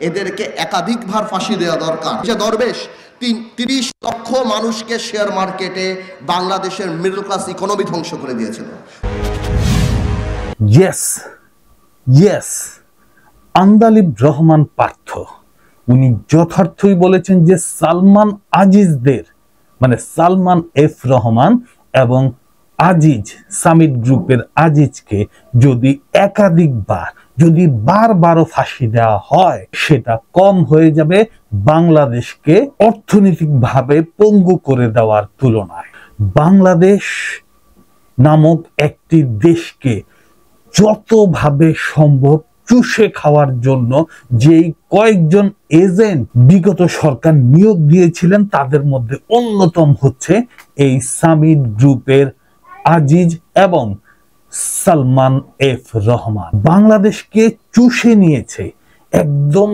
এদেরকে একাধিকবার ফাঁসি দেওয়া দরকার। যে দরবেশ 30 লক্ষ মানুষকে শেয়ার মার্কেটে বাংলাদেশের মিডল ক্লাস ইকোনমি ধ্বংস করে দিয়েছিল। ইয়েস, আন্দালিব রহমান পার্থ উনি যথার্থই বলেছেন যে সালমান আজিজদের মানে সালমান এফ রহমান এবং আজিজ সামিট গ্রুপের আজিজকে যদি একাধিকবার যদি বারবারও ফাঁসি দেওয়া হয় সেটা কম হয়ে যাবে বাংলাদেশকে অর্থনৈতিকভাবে পঙ্গু করে দেওয়ার তুলনায়। বাংলাদেশ নামক একটি দেশকে যতভাবে সম্ভব চুষে খাওয়ার জন্য যেই কয়েকজন এজেন্ট বিগত সরকার নিয়োগ দিয়েছিলেন তাদের মধ্যে অন্যতম হচ্ছে এই সামিট গ্রুপের আজিজ এবং সালমান এফ রহমান। বাংলাদেশকে চুষে নিয়েছে একদম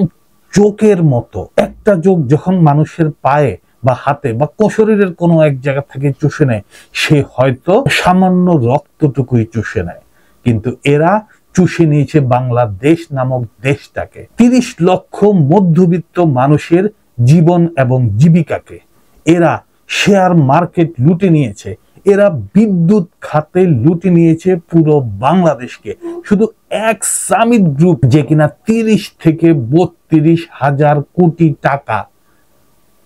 চোখের মতো। একটা চোখ যখন মানুষের পায়ে বা হাতে বা শরীরের কোনো এক জায়গা থেকে চুষে নেয় সে হয়তো সামান্য রক্তটুকুই চুষে নেয়, কিন্তু এরা চুষে নিয়েছে বাংলাদেশ নামক দেশটাকে। 30 লক্ষ মধ্যবিত্ত মানুষের জীবন এবং জীবিকাকে এরা শেয়ার মার্কেট লুটে নিয়েছে, এরা বিদ্যুৎ খাতে লুটে নিয়েছে পুরো বাংলাদেশকে। শুধু এক সামিট গ্রুপ যে কিনা 30 থেকে 32 হাজার কোটি টাকা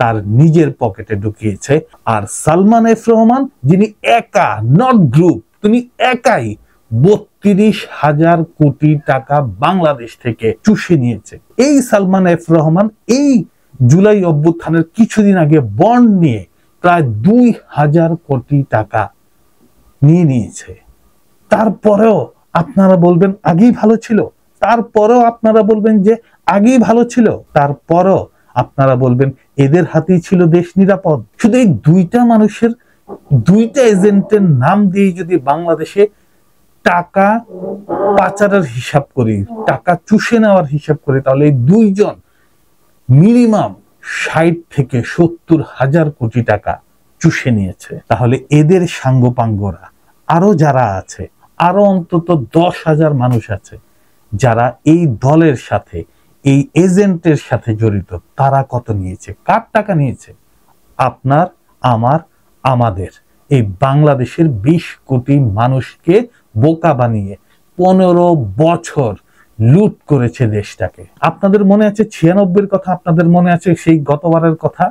তার নিজের পকেটে ঢুকিয়েছে, আর সালমান এফ রহমান যিনি একা নট গ্রুপ তিনি একাই 32 হাজার কোটি টাকা বাংলাদেশ থেকে চুষে নিয়েছে। এই সালমান এফ রহমান এই জুলাই অভ্যুত্থানের কিছুদিন আগে বন্ড নিয়ে প্রায় 2000 কোটি টাকা নিয়ে নিয়েছে। তারপরেও আপনারা বলবেন আগেই ভালো ছিল, তারপরেও আপনারা বলবেন যে আগেই ভালো ছিল, তারপরেও আপনারা বলবেন এদের হাতেই ছিল দেশ নিরাপদ। শুধু এই দুইটা মানুষের দুইটা এজেন্টের নাম দিয়ে যদি বাংলাদেশে টাকা পাচারের হিসাব করি, টাকা চুষে নেওয়ার হিসাব করি, তাহলে এই দুইজন মিনিমাম 60 থেকে 70 হাজার কোটি টাকা চুষে নিয়েছে। তাহলে এদের সাঙ্গপাঙ্গরা আরো যারা আছে, আরো অন্তত 10,000 মানুষ আছে যারা এই দলের সাথে এই এজেন্টের সাথে জড়িত, তারা কত নিয়েছে, কার টাকা নিয়েছে? আপনার, আমার, আমাদের এই বাংলাদেশের 20 কোটি মানুষকে বোকা বানিয়ে 15 বছর লুট করেছে দেশটাকে। আপনাদের মনে আছে 96-এর কথা, আপনাদের মনে আছে সেই গতবারের কথা,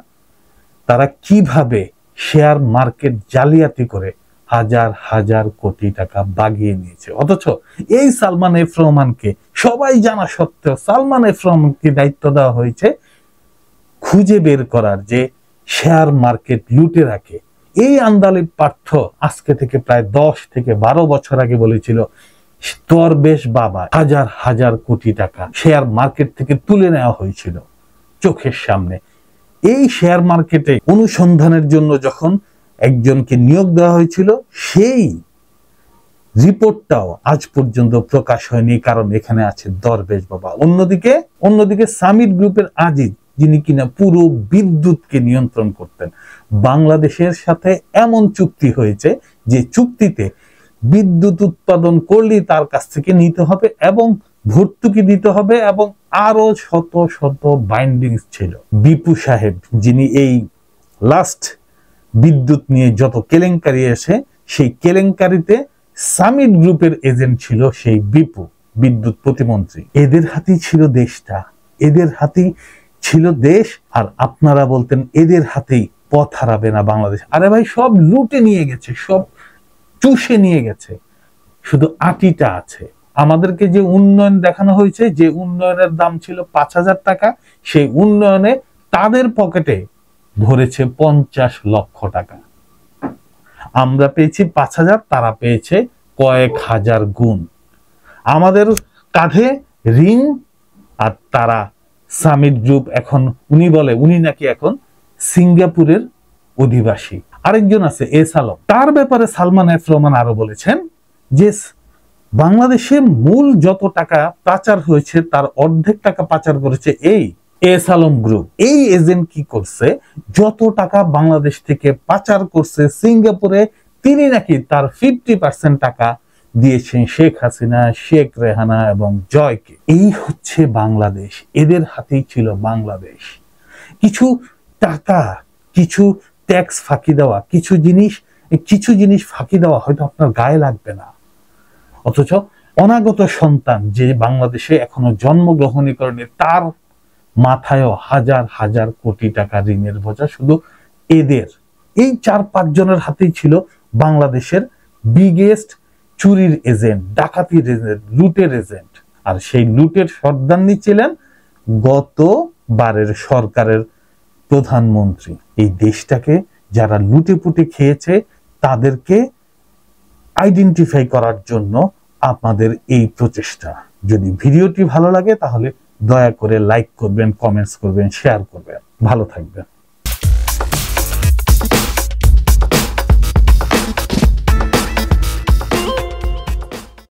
তারা কিভাবে শেয়ার মার্কেট জালিয়াতি করে হাজার হাজার কোটি টাকা বাগিয়ে নিয়েছে। অথচ এই সালমান এফ রহমানকে সবাই জানা সত্ত্বেও সালমান এফ রহমানকে দায়িত্ব দেওয়া হয়েছে খুঁজে বের করার যে শেয়ার মার্কেট লুটে রাখে। এই আন্দালিব পার্থ আজকে থেকে প্রায় 10 থেকে 12 বছর আগে বলেছিল দরবেশ বাবা হাজার হাজার কোটি টাকা শেয়ার মার্কেট থেকে তুলে নেওয়া হয়েছিল চোখের সামনে। এই শেয়ার মার্কেটে অনুসন্ধানের জন্য যখন একজনকে নিয়োগ দেওয়া হয়েছিল সেই রিপোর্টটাও আজ পর্যন্ত প্রকাশ হয়নি, কারণ এখানে আছে দরবেশ বাবা। অন্যদিকে সামিট গ্রুপের আজিজ যিনি কিনা পুরো বিদ্যুৎকে নিয়ন্ত্রণ করতেন, বাংলাদেশের সাথে এমন চুক্তি হয়েছে যে চুক্তিতে বিদ্যুৎ উৎপাদন করলেই তার কাছ থেকে নিতে হবে এবং ভর্তুকি দিতে হবে এবং আরো শত শত বাইন্ডিংস ছিল। বিপু সাহেব যিনি এই লাস্ট বিদ্যুৎ নিয়ে যত কেলেঙ্কারি এসে সেই কেলেঙ্কারিতে সামিট গ্রুপের এজেন্ট ছিল সেই বিপু, বিদ্যুৎ প্রতিমন্ত্রী। এদের হাতেই ছিল দেশটা, এদের হাতেই ছিল দেশ। আর আপনারা বলতেন এদের হাতেই পথ হারাবে না বাংলাদেশ। আরে ভাই, সব লুটে নিয়ে গেছে, সব চুষে নিয়ে গেছে, শুধু আটিটা আছে। আমাদেরকে যে উন্নয়ন দেখানো হয়েছে, যে উন্নয়নের দাম ছিল 5000 টাকা, সেই উন্নয়নে তাদের পকেটে ভরেছে 50 লক্ষ টাকা। আমরা পেয়েছি 5000, তারা পেয়েছে কয়েক হাজার গুণ। আমাদের কাঁধে ঋণ, আর তারা সামিট গ্রুপ এখন উনি নাকি এখন সিঙ্গাপুরের অধিবাসী। আরেকজন আছে এস আলম, তার ব্যাপারে সালমান এফ রহমান আরো বলেছেন যে বাংলাদেশে মূল যত টাকা পাচার হয়েছে তার অর্ধেক টাকা পাচার করেছে এই এস আলম গ্রুপ। এই এজেন্ট কি করছে, যত টাকা বাংলাদেশ থেকে পাচার করছে সিঙ্গাপুরে, তিনি নাকি তার 50% টাকা দিয়েছেন শেখ হাসিনা, শেখ রেহানা এবং জয়কে। এই হচ্ছে বাংলাদেশ, এদের হাতেই ছিল বাংলাদেশ। কিছু টাকা, কিছু ট্যাক্স ফাঁকি দেওয়া, কিছু জিনিস ফাঁকি দেওয়া হয়তো আপনার গায়ে লাগবে না, অথচ অনাগত সন্তান যে বাংলাদেশে এখনো জন্মগ্রহণই করেনি তার মাথায়ও হাজার হাজার কোটি টাকা ঋণের বোঝা শুধু এদের এই 4-5 জনের হাতেই ছিল বাংলাদেশের বিগেস্ট চুরির এজেন্ট, ডাকাতির এজেন্ট, লুটের এজেন্ট। আর সেই লুটের সর্দারনি ছিলেন গতবারের সরকারের প্রধানমন্ত্রী। এই দেশটাকে যারা লুটে পুটে খেয়েছে তাদেরকে আইডেন্টিফাই করার জন্য আপনাদের এই প্রচেষ্টা। যদি ভিডিওটি ভালো লাগে তাহলে দয়া করে লাইক করবেন, কমেন্টস করবেন, শেয়ার করবেন। ভালো থাকবেন।